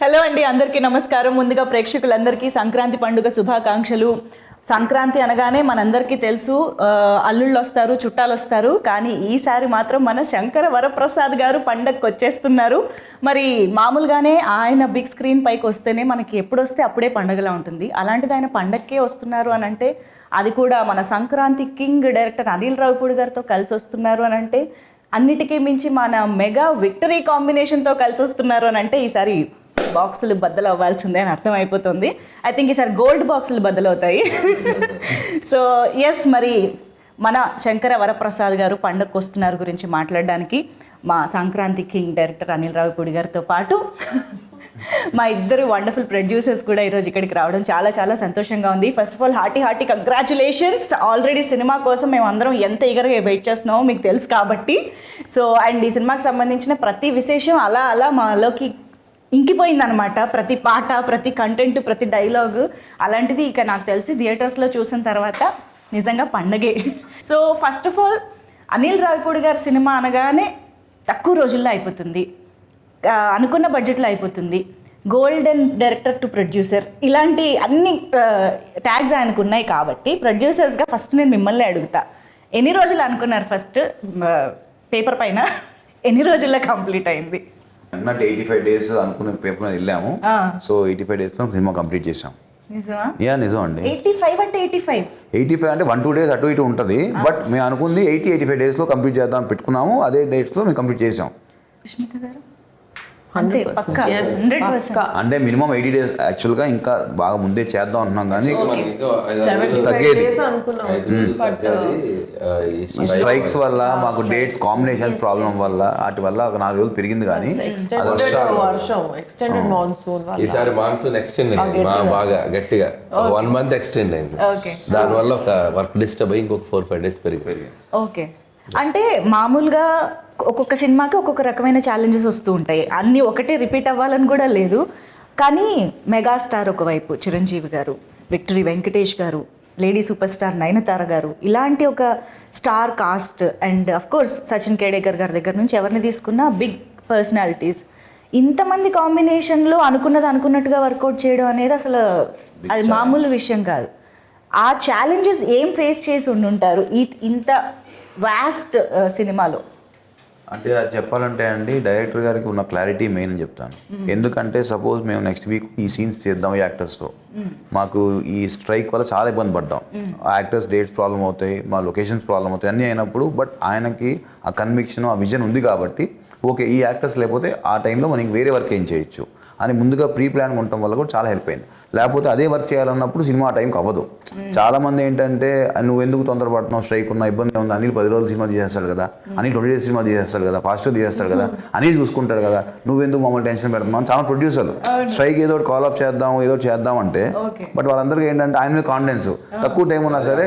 Hello అండి, అందరికీ నమస్కారం. ముందుగా ప్రేక్షకులందరికీ సంక్రాంతి పండుగ శుభాకాంక్షలు. సంక్రాంతి అనగానే మనందరికీ తెలుసు, అల్లుళ్ళు వస్తారు, చుట్టాలు వస్తారు. కానీ ఈసారి మాత్రం మన శంకర వరప్రసాద్ గారు పండగకి వచ్చేస్తున్నారు. మరి మామూలుగానే ఆయన బిగ్ స్క్రీన్ పైకి వస్తేనే మనకి ఎప్పుడు వస్తే అప్పుడే పండగలా ఉంటుంది. అలాంటిది ఆయన పండగకే వస్తున్నారు అని అంటే, అది కూడా మన సంక్రాంతి కింగ్ డైరెక్టర్ అనిల్ రావిపూడి గారితో కలిసి వస్తున్నారు అని అంటే, అన్నిటికీ మించి మన మెగా విక్టరీ కాంబినేషన్తో కలిసి వస్తున్నారు అని అంటే, ఈసారి బాక్సులు బద్దలు అవ్వాల్సిందే అని అర్థమైపోతుంది. ఐ థింక్ ఈసారి గోల్డ్ బాక్సులు బద్దలవుతాయి. సో ఎస్, మరి మన శంకర వరప్రసాద్ గారు పండగకు వస్తున్నారు గురించి మాట్లాడడానికి మా సంక్రాంతి కింగ్ డైరెక్టర్ అనిల్ రావిపూడి గారితో పాటు మా ఇద్దరు వండర్ఫుల్ ప్రొడ్యూసర్స్ కూడా ఈరోజు ఇక్కడికి రావడం చాలా చాలా సంతోషంగా ఉంది. First of all hearty congratulations. Already cinema కోసం మేము అందరం ఎంత ఈగర్గా వెయిట్ చేస్తున్నామో మీకు తెలుసు కాబట్టి. సో అండ్ ఈ సినిమాకి సంబంధించిన ప్రతి విశేషం అలా అలా మాలోకి ఇంకిపోయిందనమాట. ప్రతి పాట, ప్రతి కంటెంట్, ప్రతి డైలాగు. అలాంటిది ఇక నాకు తెలిసి థియేటర్స్లో చూసిన తర్వాత నిజంగా పండగే. So first of all Anil Ravipudi గారి సినిమా అనగానే తక్కువ రోజుల్లో అయిపోతుంది, అనుకున్న బడ్జెట్లో అయిపోతుంది, గోల్డెన్ డైరెక్టర్ టు ప్రొడ్యూసర్, ఇలాంటి అన్ని ట్యాగ్స్ ఆయనకు ఉన్నాయి. కాబట్టి ప్రొడ్యూసర్స్గా ఫస్ట్ నేను మిమ్మల్ని అడుగుతా, ఎన్ని రోజులు అనుకున్నారు ఫస్ట్ పేపర్ పైన, ఎన్ని రోజుల్లో కంప్లీట్ అయింది? అన్నట్టు 85 days అనుకున్న పేపర్ వెళ్ళాము. సో 85 days లో సినిమా కంప్లీట్ చేసాం. నిజం అండి. 85 అంటే 85 అంటే 1-2 days అటు ఇటు ఉంటుంది. బట్ మేము అనుకుంది 85 days లో కంప్లీట్ చేద్దాం పెట్టుకున్నాము. అదే డేట్స్ లో మేము కంప్లీట్ చేసాం. అంటే మినిమం 80 days యాక్చువల్గా, ఇంకా బాగా ముందే చేద్దాం అంటున్నాం కానీ తగ్గేది. ఈ స్ట్రైక్స్ వల్ల మాకు డేట్స్ కాంబినేషన్ ప్రాబ్లం వల్ల వాటి వల్ల ఒక 4 రోజులు పెరిగింది. కానీ ఈసారి మాన్సూన్ ఎక్స్టెండ్ అయింది బాగా గట్టిగా, 1 month ఎక్స్టెండ్ అయింది. దానివల్ల ఒక వర్క్ డిస్టర్బ్ అయ్యి ఇంకొక 4-5 days పెరిగింది. ఓకే, అంటే మామూలుగా ఒక్కొక్క సినిమాకి ఒక్కొక్క రకమైన ఛాలెంజెస్ వస్తూ ఉంటాయి. అన్నీ ఒకటి రిపీట్ అవ్వాలని కూడా లేదు. కానీ మెగాస్టార్ ఒకవైపు చిరంజీవి గారు, విక్టరీ వెంకటేష్ గారు, లేడీ సూపర్ స్టార్ నయనతార గారు, ఇలాంటి ఒక star cast and of course Sachin Khedekar గారి దగ్గర నుంచి ఎవరిని తీసుకున్నా బిగ్ పర్సనాలిటీస్, ఇంతమంది కాంబినేషన్లో అనుకున్నట్టుగా వర్కౌట్ చేయడం అనేది అసలు అది మామూలు విషయం కాదు. ఆ ఛాలెంజెస్ ఏం ఫేస్ చేసి ఉండుంటారు ఇంత వాస్ట్ సినిమాలో? అంటే అది చెప్పాలంటే అండి, డైరెక్టర్ గారికి ఉన్న క్లారిటీ మెయిన్ అని చెప్తాను. ఎందుకంటే సపోజ్ మేము నెక్స్ట్ వీక్ ఈ సీన్స్ చేద్దాం ఈ యాక్టర్స్తో, మాకు ఈ స్ట్రైక్ వల్ల చాలా ఇబ్బంది పడ్డాం. ఆ యాక్టర్స్ డేట్స్ ప్రాబ్లం అవుతాయి, మా లొకేషన్స్ ప్రాబ్లం అవుతాయి, అన్నీ అయినప్పుడు బట్ ఆయనకి ఆ కన్విక్షన్, ఆ విజన్ ఉంది కాబట్టి ఓకే ఈ యాక్టర్స్ లేకపోతే ఆ టైంలో మనకి వేరే వర్క్ ఏం చేయొచ్చు అని ముందుగా ప్రీ ప్లాన్ ఉండటం వల్ల కూడా చాలా హెల్ప్ అయింది. లేకపోతే అదే వర్క్ చేయాలన్నప్పుడు సినిమా ఆ టైంకి అవ్వదు. చాలామంది ఏంటంటే నువ్వు ఎందుకు తొందరపడుతున్నావు, స్ట్రైక్ ఉన్న ఇబ్బంది ఉంది, అనిల్ 10 రోజులు సినిమా తీసేస్తాడు కదా, అనిల్ 20 days సినిమా తీసేస్తాడు కదా, ఫాస్ట్గా తీసేస్తాడు కదా, అనిల్ చూసుకుంటాడు కదా, నువ్వెందుకు మమ్మల్ని టెన్షన్ పెడుతున్నావు చాలా ప్రొడ్యూసర్లు. స్ట్రైక్ ఏదో కాల్ ఆఫ్ చేద్దాం ఏదో చేద్దాం అంటే, బట్ వాళ్ళందరికీ ఏంటంటే ఆయన మీద కాన్ఫిడెన్స్, తక్కువ టైం ఉన్నా సరే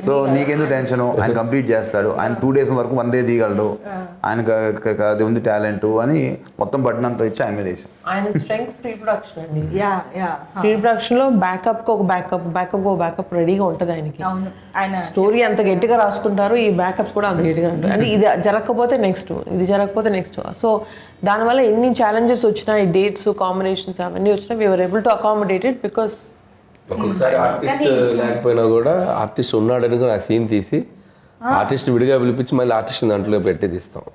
సో నీకెందుకు టెన్షన్, ఆయన కంప్లీట్ చేస్తాడు, ఆయన 2 days వరకు 1 day తీయగలడు, ఆయనకు అది ఉంది టాలెంట్ అని మొత్తం పట్టినంత ఇచ్చి ఆయన మీద వేసాం. ఆయన స్ట్రెంగ్త్ ప్రీ ప్రొడక్షన్ అండి. ప్రీ ప్రొడక్షన్ లో బ్యాకప్ ఒక బ్యాకప్ రెడీగా ఉంటుంది ఆయనకి. స్టోరీ అంత గట్టిగా రాసుకుంటారు, ఈ బ్యాకప్స్ కూడా అంత గట్టిగా ఉంటాయి. అంటే ఇది జరగకపోతే నెక్స్ట్, ఇది జరగకపోతే నెక్స్ట్. సో దానివల్ల ఎన్ని ఛాలెంజెస్ వచ్చినా, ఈ డేట్స్ కాంబినేషన్స్ అవన్నీ వచ్చినా we are able to accommodate it. Because ఒక్కొక్కసారి ఆర్టిస్ట్ లేకపోయినా కూడా ఆర్టిస్ట్ ఉన్నాడని ఆ సీన్ తీసి ఆర్టిస్ట్ విడిగా పిలిపించి మళ్ళీ ఆర్టిస్ట్ దాంట్లో పెట్టి తీస్తాం.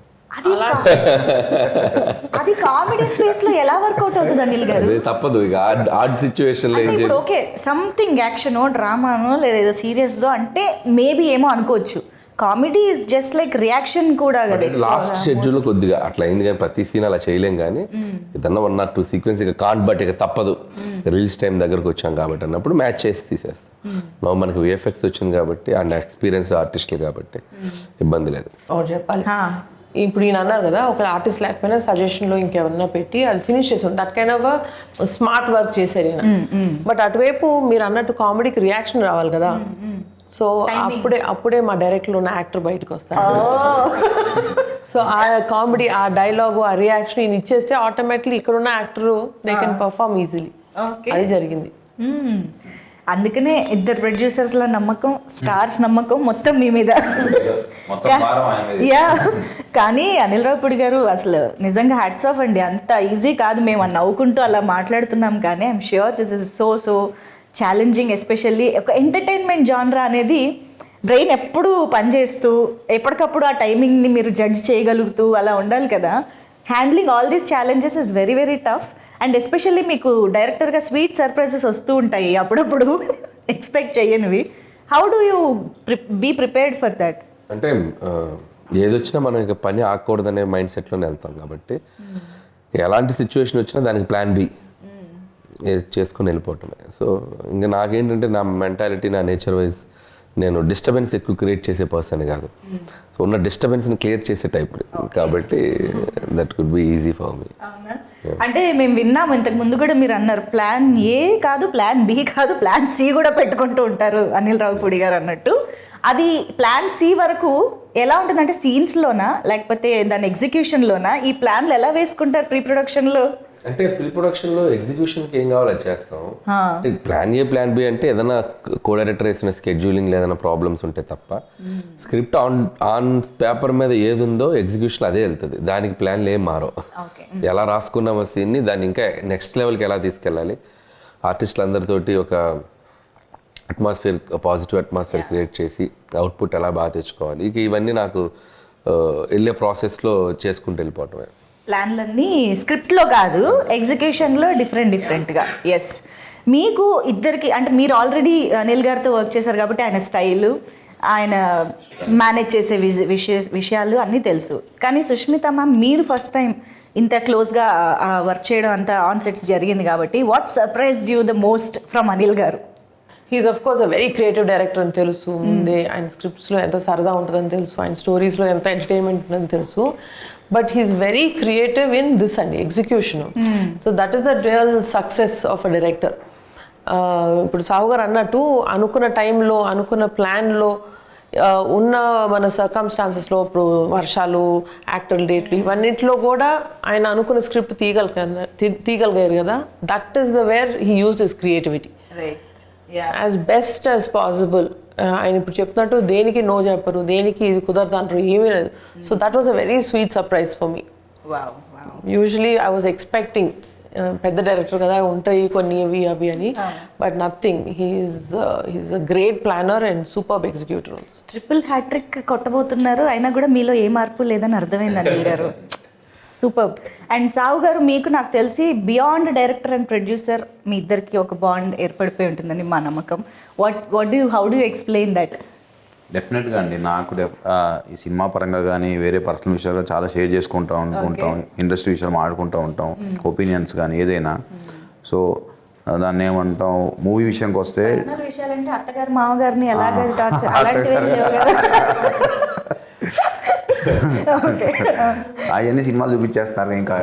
అది కామెడీ స్పేస్ లో ఎలా వర్కౌట్ అవుతుంది అనిల్ గారు? తప్పదు, ఇక ఆర్ట్ సిచ్యువేషన్ లో ఇప్పుడు ఓకే సంథింగ్ యాక్షనో డ్రామానో లేదా సీరియస్ దో అంటే మేబీ ఏమో అనుకోవచ్చు. Comedy is just like reaction కూడా కదా. లాస్ట్ షెడ్యూల్ కొద్దిగా అట్లా అయింది, కానీ ప్రతి సీన్ అలా చేయలేం. కానీ ఏదన్నా 1 or 2 సీక్వెన్స్ ఇక కాంట్, బట్ ఇక తప్పదు, రిలీజ్ టైం దగ్గరకు వచ్చాం కాబట్టి అన్నప్పుడు మ్యాచ్ చేసి తీసేస్తాం. నో మనకి విఎఫ్ఎక్స్ వచ్చింది కాబట్టి అండ్ ఎక్స్పీరియన్స్ ఆర్టిస్టులు కాబట్టి ఇబ్బంది లేదు. చెప్పాలి ఇప్పుడు ఈయన అన్నారు కదా, ఒక ఆర్టిస్ట్ లేకపోయినా సజెషన్లో ఇంకెవరన్నా పెట్టి అది ఫినిష్ చేసాం. That kind of smart work చేశారు ఈయన. బట్ అటువైపు మీరు అన్నట్టు కామెడీకి రియాక్షన్ రావాలి కదా. సో అప్పుడే మా డైరెక్ట్లో ఉన్న యాక్టర్ బయటకు వస్తారు. సో ఆ కామెడీ, ఆ డైలాగు, ఆ రియాక్షన్ ఈయన ఇచ్చేస్తే ఆటోమేటిక్లీ ఇక్కడ ఉన్న actor they can perform easily. అది జరిగింది. అందుకనే ఇద్దరు ప్రొడ్యూసర్స్ల నమ్మకం, స్టార్స్ నమ్మకం మొత్తం మీ మీద. యా, కానీ అనిల్ రావిపూడి గారు అసలు నిజంగా హ్యాట్స్ ఆఫ్ అండి. అంత ఈజీ కాదు. మేము నవ్వుకుంటూ అలా మాట్లాడుతున్నాం కానీ I'm sure this is so challenging. Especially ఒక ఎంటర్టైన్మెంట్ జానరా అనేది బ్రెయిన్ ఎప్పుడు పనిచేస్తూ ఎప్పటికప్పుడు ఆ టైమింగ్ని మీరు జడ్జ్ చేయగలుగుతూ అలా ఉండాలి కదా. Handling all these challenges is very very tough. And especially మీకు డైరెక్టర్గా స్వీట్ సర్ప్రైజెస్ వస్తూ ఉంటాయి అప్పుడప్పుడు ఎక్స్పెక్ట్ చేయనివి. How do you be prepared for that? అంటే ఏదొచ్చినా మనం ఇక పని ఆగకూడదనే మైండ్ సెట్లోనే వెళ్తాం కాబట్టి ఎలాంటి సిచ్యువేషన్ వచ్చినా దానికి ప్లాన్ బి చేసుకొని వెళ్ళిపోవటమే. సో ఇంకా నాకేంటంటే నా మెంటాలిటీ, నా నేచర్ వైజ్ నేను డిస్టర్బెన్స్ ఎక్కువ క్రియేట్ చేసే పర్సన్ కాదు. సో ఉన్న డిస్టర్బెన్స్ని క్లియర్ చేసే టైప్ కాబట్టి that could be easy for me. అంటే మేము విన్నాము ఇంతకు ముందు కూడా, మీరు అన్నారు ప్లాన్ ఏ కాదు, ప్లాన్ బి కాదు, ప్లాన్ సి కూడా పెట్టుకుంటూ ఉంటారు అనిల్ రావిపూడి గారు అన్నట్టు. అది ప్లాన్ సి వరకు ఎలా ఉంటుందంటే సీన్స్లోనా లేకపోతే దాని ఎగ్జిక్యూషన్లోనా? ఈ ప్లాన్లు ఎలా వేసుకుంటారు ప్రీ ప్రొడక్షన్లో? అంటే ప్రీ ప్రొడక్షన్లో ఎగ్జిక్యూషన్కి ఏం కావాలో అది చేస్తాం. ప్లాన్ ఏ ప్లాన్ బి అంటే ఏదైనా కో డైరెక్టర్ వేసిన స్కెడ్యూలింగ్ ఏదైనా ప్రాబ్లమ్స్ ఉంటే తప్ప స్క్రిప్ట్ ఆన్ పేపర్ మీద ఏది ఉందో ఎగ్జిక్యూషన్ అదే వెళ్తుంది. దానికి ప్లాన్లు ఏం మారో. ఎలా రాసుకున్నామో సీన్ని దాన్ని ఇంకా నెక్స్ట్ లెవెల్కి ఎలా తీసుకెళ్ళాలి, ఆర్టిస్టులు అందరితోటి ఒక అట్మాస్ఫియర్, పాజిటివ్ అట్మాస్ఫియర్ క్రియేట్ చేసి అవుట్పుట్ ఎలా బాగా తెచ్చుకోవాలి, ఇక ఇవన్నీ నాకు వెళ్ళే ప్రాసెస్లో చేసుకుంటూ వెళ్ళిపోవటమే. ప్లాన్లన్నీ స్క్రిప్ట్లో కాదు, ఎగ్జిక్యూషన్లో డిఫరెంట్గా. ఎస్, మీకు ఇద్దరికి అంటే మీరు ఆల్రెడీ అనిల్ గారితో వర్క్ చేశారు కాబట్టి ఆయన స్టైలు, ఆయన మేనేజ్ చేసే విషయాలు అన్నీ తెలుసు. కానీ సుష్మిత మ్యామ్, మీరు ఫస్ట్ టైం ఇంత క్లోజ్గా వర్క్ చేయడం అంత ఆన్ సెట్స్ జరిగింది కాబట్టి what surprised you the most from Anil గారు? He's of course a very creative director అని తెలుసు ముందే. ఆయన స్క్రిప్ట్స్లో ఎంత సరదా ఉంటుందని తెలుసు, ఆయన స్టోరీస్లో ఎంత ఎంటర్టైన్మెంట్ ఉందని తెలుసు. But he's very creative in this అండి, execution. So that is the real success of a director. ఇప్పుడు సాహు గారు అన్నట్టు అనుకున్న టైంలో, అనుకున్న ప్లాన్లో, ఉన్న మన సర్కమ్స్టాన్సెస్లో, ఇప్పుడు వర్షాలు, యాక్టర్ డేట్లు, ఇవన్నింటిలో కూడా ఆయన అనుకున్న స్క్రిప్ట్ తీయగలిగారు కదా. That is the where he used his creativity as best as possible. ఆయన ఇప్పుడు చెప్తున్నట్టు దేనికి నో చెప్పరు, దేనికి ఇది కుదరదు అంటారు, ఏమీ లేదు. So that was a very sweet surprise for me. Usually I was expecting పెద్ద డైరెక్టర్ కదా ఉంటాయి కొన్ని ఇవి అవి అని, but nothing. He's a great planner and superb executor. Triple hattrick కొట్టబోతున్నారు, అయినా కూడా మీలో ఏ మార్పు లేదని అర్థమైంది అనిల్ గారు. సూపర్. అండ్ సాహు గారు, మీకు నాకు తెలిసి బియాండ్ డైరెక్టర్ అండ్ ప్రొడ్యూసర్ మీ ఇద్దరికి ఒక బాండ్ ఏర్పడిపోయి ఉంటుందని మా నమ్మకం. How do explain that? డెఫినెట్గా అండి, నాకు ఈ సినిమా పరంగా కానీ వేరే పర్సనల్ విషయాలు చాలా షేర్ చేసుకుంటూ ఉంటాం, ఇండస్ట్రీ విషయాలు మాట్లాడుకుంటూ ఉంటాం, ఒపీనియన్స్ కానీ ఏదైనా. సో దాన్ని ఏమంటాం, మూవీ విషయానికి వస్తే విషయాలంటే అత్తగారు మామగారిని అలాంటివి అవన్నీ సినిమాలు చూపించేస్తారు ఇంకా.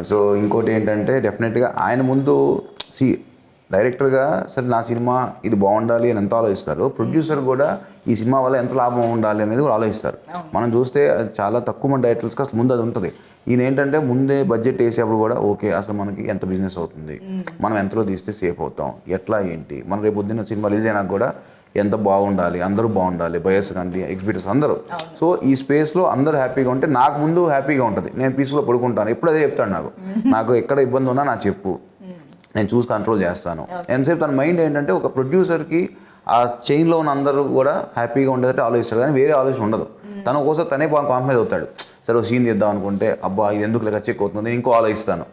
సో ఇంకోటి ఏంటంటే డెఫినెట్గా ఆయన ముందు డైరెక్టర్గా సరే నా సినిమా ఇది బాగుండాలి అని ఎంత ఆలోచిస్తారు, ప్రొడ్యూసర్ కూడా ఈ సినిమా వల్ల ఎంత లాభం ఉండాలి అనేది కూడా ఆలోచిస్తారు. మనం చూస్తే చాలా తక్కువ మంది డైరెక్టర్స్కి అసలు ముందు అది ఉంటుంది. ఈయన ఏంటంటే ముందే బడ్జెట్ వేసేప్పుడు కూడా ఓకే అసలు మనకి ఎంత బిజినెస్ అవుతుంది, మనం ఎంతలో తీస్తే సేఫ్ అవుతాం, ఎట్లా ఏంటి, మనం రేపు పొద్దున్న సినిమా రిలీజ్ అయినా కూడా ఎంత బాగుండాలి, అందరూ బాగుండాలి, బయర్స్ కానీ ఎగ్జిబిటర్స్ అందరూ. సో ఈ స్పేస్లో అందరూ హ్యాపీగా ఉంటే నాకు ముందు హ్యాపీగా ఉంటుంది, నేను పీస్లో పడుకుంటాను. ఎప్పుడు అదే చెప్తాను, నాకు ఎక్కడ ఇబ్బంది ఉన్నా నాకు చెప్పు, నేను చూసి కంట్రోల్ చేస్తాను. ఎంతసేపు తన మైండ్ ఏంటంటే ఒక ప్రొడ్యూసర్కి ఆ చైన్లో ఉన్న అందరూ కూడా హ్యాపీగా ఉండేటట్టు ఆలోచిస్తాడు, కానీ వేరే ఆలోచన ఉండదు. తను ఒక్కోసారి తనే కాంప్రమైజ్ అవుతాడు. సరే సీన్ చేద్దాం అనుకుంటే అబ్బా ఇది ఎందుకు లెక్క చెక్ అవుతుంది, నేను ఇంకో ఆలోచిస్తాను.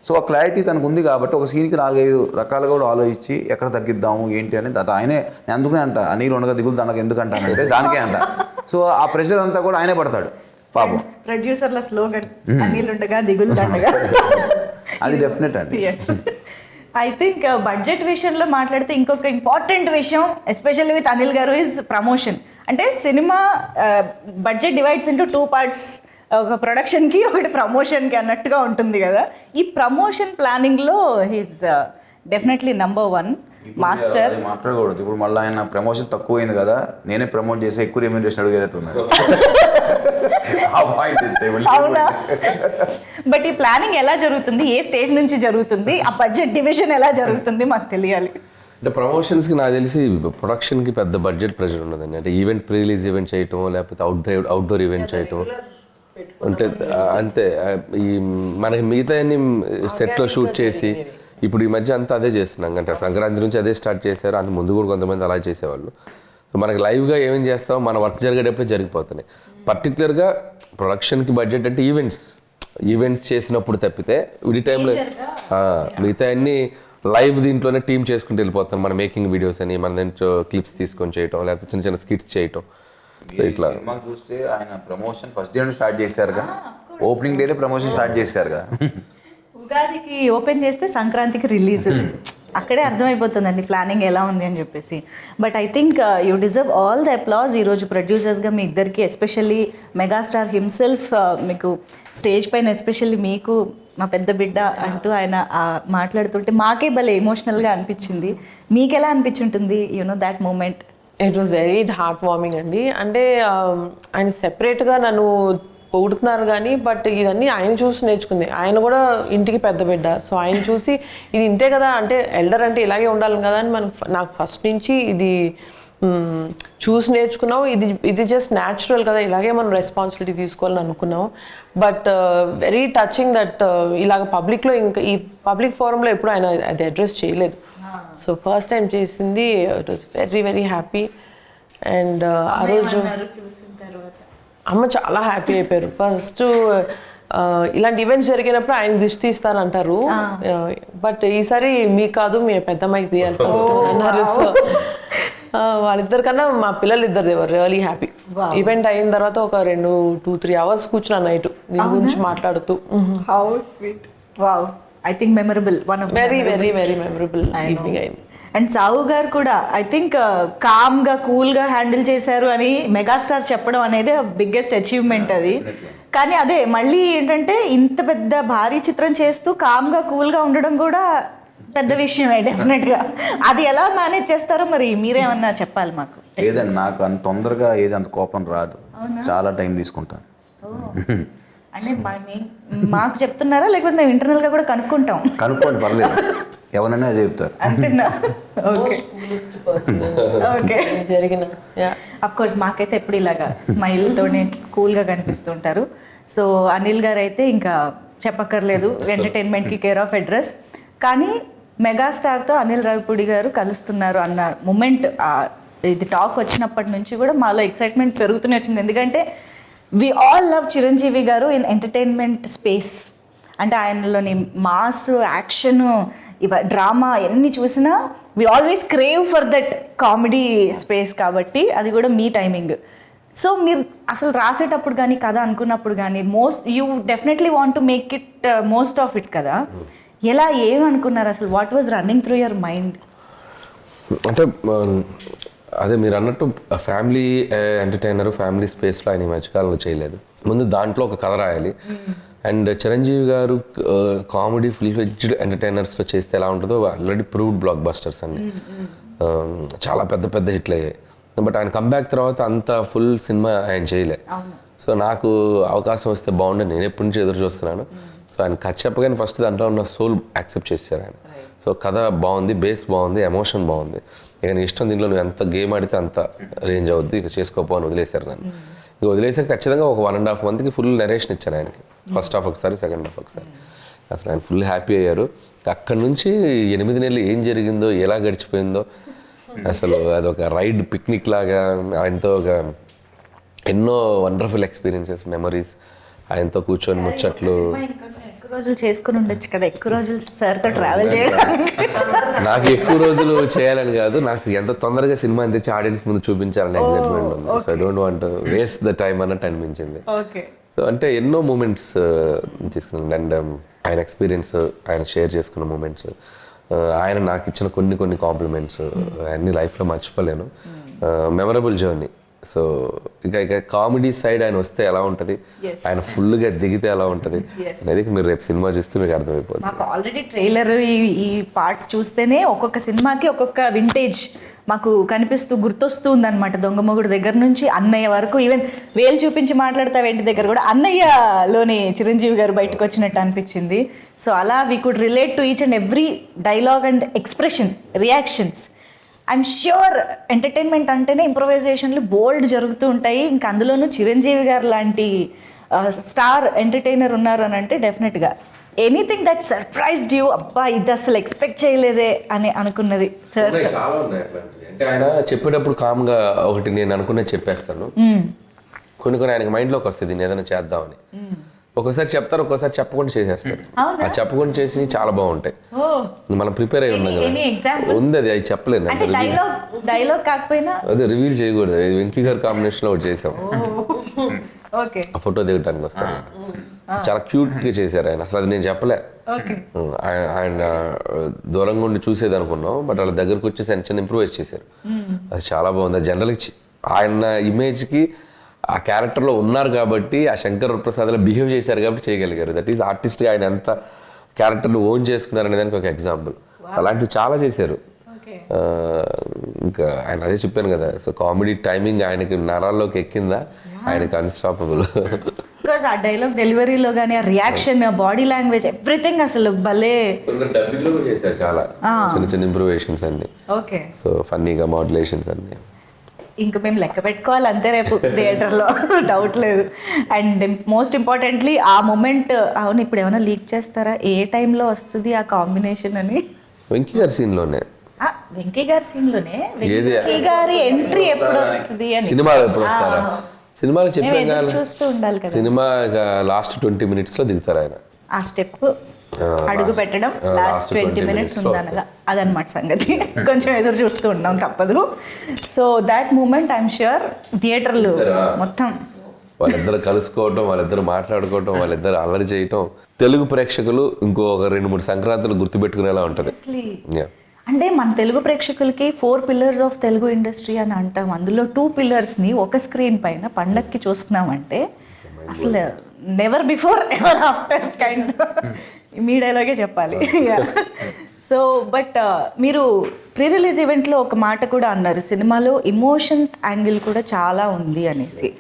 సో ఆ క్లారిటీ తనకు ఉంది కాబట్టి ఒక సీన్కి 4-5 రకాలుగా కూడా ఆలోచించి ఎక్కడ తగ్గిద్దాము ఏంటి అని ఆయనే. నేను అందుకనే అంట అనిల్ ఉండగా దిగులు తనకు ఎందుకు అంటానంటే దానికే అంట. సో ఆ ప్రెషర్ అంతా కూడా ఆయనే పడతాడు పాపం. ప్రొడ్యూసర్ల స్లోగన్ అనిల్ ఉండగా దిగులు దండగా. అది డెఫినెట్ అండి. ఐ థింక్ బడ్జెట్ విషయంలో మాట్లాడితే ఇంకొక ఇంపార్టెంట్ విషయం ఎస్పెషల్లీ విత్ అనిల్ గారు ఈజ్ ప్రమోషన్. అంటే cinema budget divides into 2 parts, ఒక ప్రొడక్షన్కి ఒకటి ప్రమోషన్కి అన్నట్టుగా ఉంటుంది కదా. ఈ ప్రమోషన్ ప్లానింగ్లో హీస్ డెఫినెట్లీ #1. మాస్టర్. అది మాట్లాడకూడదు ఇప్పుడు. మళ్ళీ ఆయన ప్రమోషన్ తక్కువైంది కదా, నేనే ప్రమోట్ చేసి ఎక్కువ రెమ్యూనరేషన్ అడిగేటట్టున్నారు. ఆ పాయింట్ అవునా? బట్ ఈ ప్లానింగ్ ఎలా జరుగుతుంది, ఏ స్టేజ్ నుంచి జరుగుతుంది, ఆ బడ్జెట్ డివిజన్ ఎలా జరుగుతుంది మాకు తెలియాలి. అంటే ప్రమోషన్స్కి నాకు తెలిసి ప్రొడక్షన్కి పెద్ద బడ్జెట్ ప్రెషర్ ఉండదండి. అంటే ఈవెంట్ ప్రీ రిలీజ్ ఈవెంట్ చేయటం, లేకపోతే అవుట్డోర్ ఈవెంట్ చేయటం అంటే అంతే. ఈ మనకి మిగతా అన్ని సెట్లో షూట్ చేసి ఇప్పుడు ఈ మధ్య అంతా అదే చేస్తున్నాం. అంటే సంక్రాంతి నుంచి అదే స్టార్ట్ చేశారు, అంత ముందు కూడా కొంతమంది అలా చేసేవాళ్ళు. సో మనకి లైవ్గా ఏమేం చేస్తామో మన వర్క్ జరిగేటప్పుడే జరిగిపోతున్నాయి. పర్టికులర్గా ప్రొడక్షన్కి బడ్జెట్ అంటే ఈవెంట్స్ చేసినప్పుడు తప్పితే ఈ టైంలో మిగతా అన్ని లైవ్ దీంట్లోనే టీమ్ చేసుకుంటూ వెళ్ళిపోతాం. మన మేకింగ్ వీడియోస్ అని మన దాంట్లో క్లిప్స్ తీసుకొని చేయటం, లేకపోతే చిన్న చిన్న స్కిట్స్ చేయటం. సో ఇట్లా మాకు చూస్తే ఆయన ప్రమోషన్ ఫస్ట్ డే స్టార్ట్ చేశారుగా, ఓపెనింగ్ డేనే ప్రమోషన్ స్టార్ట్ చేశారుగా. ఉగాదికి ఓపెన్ చేస్తే సంక్రాంతికి రిలీజ్, అక్కడే అర్థమైపోతుందండి ప్లానింగ్ ఎలా ఉంది అని చెప్పేసి. But I think you deserve all the applause. ఈరోజు ప్రొడ్యూసర్స్గా మీ ఇద్దరికి, ఎస్పెషల్లీ మెగాస్టార్ హిమ్సెల్ఫ్ మీకు స్టేజ్ పైన, ఎస్పెషల్లీ మీకు మా పెద్ద బిడ్డ అంటూ ఆయన మాట్లాడుతుంటే మాకే భలే ఎమోషనల్గా అనిపించింది. మీకు ఎలా అనిపించుంటుంది that moment? It was very heart warming అండి. అంటే ఆయన సెపరేట్గా నన్ను పొగుడుతున్నారు కానీ బట్ ఇదన్నీ ఆయన చూసి నేర్చుకుంది. ఆయన కూడా ఇంటికి పెద్ద బిడ్డ, సో ఆయన చూసి ఇది ఇంతే కదా, అంటే ఎల్డర్ అంటే ఇలాగే ఉండాలి కదా అని నాకు ఫస్ట్ నుంచి ఇది చూసి నేర్చుకున్నాం. ఇది జస్ట్ న్యాచురల్ కదా, ఇలాగే మనం రెస్పాన్సిబిలిటీ తీసుకోవాలని అనుకున్నాం. బట్ వెరీ టచింగ్ దట్ ఇలాగ పబ్లిక్లో, ఇంకా ఈ పబ్లిక్ ఫోరంలో ఎప్పుడు ఆయన అది అడ్రస్ చేయలేదు. సో ఫస్ట్ టైం చేసింది. It was very very happy. And ఆ రోజు అమ్మ చాలా హ్యాపీ అయిపోయారు. ఫస్ట్ ఇలాంటి ఈవెంట్స్ జరిగినప్పుడు ఆయన దిష్టి తీస్తానంటారు, బట్ ఈసారి మీకు కాదు మీ పెద్దమ్మాయికి తీయాలి ఫస్ట్ అన్నారు. సో వాళ్ళిద్దరికన్నా మా పిల్లలు ఇద్దరు దేవర్ రియలీ హ్యాపీ. ఈవెంట్ అయిన తర్వాత ఒక 2-3 hours కూర్చున్నా నైట్ దీని గురించి మాట్లాడుతూ. How sweet. Wow. I think memorable, one of very very very memorable evening అయింది. అండ్ సావు గారు కూడా ఐ థింక్ కామ్గా కూల్గా హ్యాండిల్ చేశారు అని మెగాస్టార్ చెప్పడం అనేది బిగ్గెస్ట్ అచీవ్మెంట్ అది. కానీ అదే మళ్ళీ ఏంటంటే ఇంత పెద్ద భారీ చిత్రం చేస్తూ కామ్గా కూల్గా ఉండడం కూడా పెద్ద విషయమే డెఫినెట్గా. అది ఎలా మేనేజ్ చేస్తారో మరి మీరేమన్నా చెప్పాలి మాకు. లేదండి, నాకు అంత తొందరగా అంత కోపం రాదు, చాలా టైం తీసుకుంటాను. అంటే మాకు చెప్తున్నారా లేకపోతే మేము ఇంటర్నల్గా కూడా కనుక్కుంటాం? కనుక్కోండి, పర్లేదు, ఎవరైనా చెప్తారు. అంటున్నా. Okay okay. జరిగిన అఫ్ కోర్స్ మాకైతే ఎప్పుడు ఇలాగా స్మైల్తోనే కూల్గా కనిపిస్తుంటారు. సో అనిల్ గారు అయితే ఇంకా చెప్పక్కర్లేదు, ఎంటర్టైన్మెంట్కి కేర్ ఆఫ్ అడ్రస్. కానీ మెగాస్టార్తో అనిల్ రావిపూడి గారు కలుస్తున్నారు అన్న మూమెంట్, ఇది టాక్ వచ్చినప్పటి నుంచి కూడా మాలో ఎక్సైట్మెంట్ పెరుగుతూనే వచ్చింది. ఎందుకంటే వి ఆల్ లవ్ చిరంజీవి గారు ఇన్ ఎంటర్టైన్మెంట్ స్పేస్. అంటే ఆయనలోని మాస్, యాక్షన్, డ్రామా ఎన్ని చూసినా we always crave for that comedy space. కాబట్టి అది కూడా మీ టైమింగ్. సో మీరు అసలు రాసేటప్పుడు కానీ కథ అనుకున్నప్పుడు కానీ you definitely want to make it most of it కదా. ఎలా ఏమనుకున్నారు అసలు? What was running through your mind? అంటే అదే మీరు అన్నట్టు ఫ్యామిలీ ఎంటర్టైనర్, ఫ్యామిలీ స్పేస్లో ఆయన ఈ మధ్యకాలంలో చేయలేదు. ముందు దాంట్లో ఒక కథ రాయాలి. అండ్ చిరంజీవి గారు కామెడీ ఫుల్ ఫ్లెడ్జ్డ్ ఎంటర్టైనర్స్లో చేస్తే ఎలా ఉంటుందో ఆల్రెడీ ప్రూవ్డ్ బ్లాక్ బస్టర్స్ అండి, చాలా పెద్ద పెద్ద హిట్లు అయ్యాయి. బట్ ఆయన కంబ్యాక్ తర్వాత అంత ఫుల్ సినిమా ఆయన చేయలే. సో నాకు అవకాశం వస్తే బాగుండేది, నేను ఎప్పటి నుంచి ఎదురు చూస్తున్నాను. సో ఆయన కథ చెప్పగానే ఫస్ట్ దాంట్లో ఉన్న సోల్ యాక్సెప్ట్ చేశారు ఆయన. సో కథ బాగుంది, బేస్ బాగుంది, ఎమోషన్ బాగుంది, ఇక నీ ఇష్టం, దీంట్లో నువ్వు ఎంత గేమ్ ఆడితే అంత రేంజ్ అవుద్ది, ఇక చేసుకోపో అని వదిలేశారు నన్ను. ఇక వదిలేసాక ఖచ్చితంగా ఒక 1.5 monthకి ఫుల్ నరేషన్ ఇచ్చాను ఆయనకి. ఫస్ట్ హాఫ్ ఒకసారి, సెకండ్ హాఫ్ ఒకసారి. అసలు ఆయన ఫుల్ హ్యాపీ అయ్యారు. అక్కడి నుంచి 8 నెలలు ఏం జరిగిందో, ఎలా గడిచిపోయిందో, అసలు అదొక రైడ్, పిక్నిక్ లాగా ఆయనతో ఒక ఎన్నో వండర్ఫుల్ ఎక్స్పీరియన్సెస్, మెమరీస్, ఆయనతో కూర్చొని ముచ్చట్లు. ఎక్కువ రోజులు చేసుకుని ఉండొచ్చు కదా, ఎక్కువ రోజులు సార్తో ట్రావెల్ చేయడానికి. నాకు ఎక్కువ రోజులు చేయాలని కాదు, నాకు ఎంత తొందరగా సినిమా తెచ్చి ఆడియన్స్ ముందు చూపించాలని ఎగ్జైట్మెంట్ ఉంది. So I don't want waste the time అన్నట్టు అనిపించింది. సో అంటే ఎన్నో మూమెంట్స్ తీసుకున్నాను. అండ్ ఆయన ఎక్స్పీరియన్స్, ఆయన షేర్ చేసుకున్న మూమెంట్స్, ఆయన నాకు ఇచ్చిన కొన్ని కాంప్లిమెంట్స్ అన్ని లైఫ్లో మర్చిపోలేను. Memorable journey. సో ఇక కామెడీ సైడ్ ఆయన వస్తే ఎలా ఉంటుంది, Yes. ఆయన ఫుల్గా దిగితే ఎలా ఉంటుంది Yes. అనేది మీరు రేపు సినిమా చూస్తే మీకు అర్థమైపోతుంది. మాకు ఆల్రెడీ ట్రైలర్ ఈ పార్ట్స్ చూస్తేనే ఒక్కొక్క సినిమాకి ఒక్కొక్క వింటేజ్ మాకు కనిపిస్తూ గుర్తొస్తూ ఉందన్నమాట. దొంగమొగుడు దగ్గర నుంచి అన్నయ్య వరకు, ఈవెన్ వేలు చూపించి మాట్లాడతావు ఏంటి దగ్గర కూడా అన్నయ్యలోని చిరంజీవి గారు బయటకు వచ్చినట్టు అనిపించింది. సో అలా we could relate to each and every dialogue and expression, reactions. I'm sure entertainment అంటేనే ఇంప్రొవైజేషన్లు బోల్డ్ జరుగుతూ ఉంటాయి. ఇంకా అందులోనూ చిరంజీవి గారు లాంటి స్టార్ ఎంటర్టైనర్ ఉన్నారు అని అంటే డెఫినెట్గా ఎనీథింగ్ దట్ సర్ప్రైజ్డ్ యూ, అబ్బా ఇది అసలు ఎక్స్పెక్ట్ చేయలేదే అని అనుకున్నది సార్. ఉన్నాయి, చాలా ఉన్నాయి అట్లాంటివి. అంటే ఆయన చెప్పేటప్పుడు కామ్గా ఒకటి నేను అనుకున్నది చెప్పేస్తాను, కొన్ని ఆయనకి మైండ్లోకి వస్తుంది నేను ఏదైనా చేద్దామని. ఒక్కోసారి చెప్తారు, ఒక్కోసారి చెప్పకుండా చేసేస్తారు. ఆ చెప్పకుండా చేసి చాలా బాగుంటాయి. మనం ప్రిపేర్ అయి ఉన్నాం కదా, ఎనీ ఎగ్జాంపుల్ ఉంది అది చెప్పలేను అంటే డైలాగ్ కాకపోయినా అదే రివీల్ చేయకూడదు. వెంకీ గారి కాంబినేషన్లో ఒకటి చేసాం, ఓకే ఆ ఫోటో దిగడానికి వస్తారు కదా, చాలా క్యూట్గా చేశారు ఆయన. అసలు అది నేను చెప్పలే, ఆయన దూరంగా ఉండి చూసేది అనుకున్నాం, బట్ వాళ్ళ దగ్గరకు వచ్చేసి ఆయన చిన్న ఇంప్రూవైజ్ చేశారు. అది చాలా బాగుంది. జనరల్గా ఆయన ఇమేజ్కి ఆ క్యారెక్టర్లో ఉన్నారు కాబట్టి, ఆ శంకర్ వరప్రసాద్లో బిహేవ్ చేశారు కాబట్టి చేయగలిగారు. దట్ ఈస్ ఆర్టిస్ట్గా ఆయన ఎంత క్యారెక్టర్ని ఓన్ చేసుకున్నారు అనే దానికి ఒక ఎగ్జాంపుల్. అలాంటివి చాలా చేశారు. ఇంకా ఆయన అదే చెప్పాను కదా, సో కామెడీ టైమింగ్ ఆయనకి నరాల్లోకి ఎక్కిందా, ఆయనకి అన్స్టాపబుల్. బికాస్ ఆ డైలాగ్ డెలివరీలో కానీ ఆ రియాక్షన్, బాడీ లాంగ్వేజ్, ఎవ్రీథింగ్ అసలు భలే. డబ్బింగ్లో కూడా చేశారు చాలా చిన్న చిన్న ఇంప్రూవేషన్స్ అన్ని. ఓకే, సో ఫన్నీగా మాడ్యులేషన్స్ అన్ని. ఇంకా మేము లెక్క పెట్టుకోవాలి అంతే రేపు థియేటర్లో, డౌట్ లేదు. అండ్ మోస్ట్ ఇంపార్టెంట్లీ ఆ మూమెంట్, అవును ఇప్పుడు ఏమైనా లీక్ చేస్తారా ఏ టైంలో వస్తుంది ఆ కాంబినేషన్ అని? వెంకీ గారి సీన్లోనే, వెంకీ గారి సీన్లోనే వెంకీ గారి ఎంట్రీ ఎప్పుడు వస్తుంది అని సినిమాలో ఎప్పుడు వస్తారా, సినిమాలో మేము చెప్పాం ఎదురు కదా, చూస్తూ ఉండాలి కదా. సినిమా లాస్ట్ 20 minutesలో దిగుతారు ఆయన. ఆ స్టెప్ అడుగు పెట్టడం లాస్ట్ 20 minutes ఉందనగా అదనమాట సంగతి. కొంచెం ఎదురు చూస్తూ ఉన్నాం, తప్పదు. So that moment I'm sure థియేటర్లు మొత్తం వాళ్ళిద్దరు కలుసుకోవటం, వాళ్ళిద్దరు మాట్లాడుకోవటం, వాళ్ళిద్దరు అల్లరి చేయటం తెలుగు ప్రేక్షకులు ఇంకో 2-3 సంక్రాంతులు గుర్తుపెట్టుకునేలా ఉంటుంది. Yeah. అంటే మన తెలుగు ప్రేక్షకులకి 4 pillars ఆఫ్ తెలుగు ఇండస్ట్రీ అని అంటాం. అందులో 2 పిల్లర్స్ని ఒక స్క్రీన్ పైన పండక్కి చూస్తున్నామంటే అసలు never before ever after kind, మీ డైలాగే చెప్పాలి. సో బట్ మీరు ప్రీ రిలీజ్ ఈవెంట్లో ఒక మాట కూడా అన్నారు, సినిమాలో ఇమోషన్స్ యాంగిల్ కూడా చాలా ఉంది అనేసి,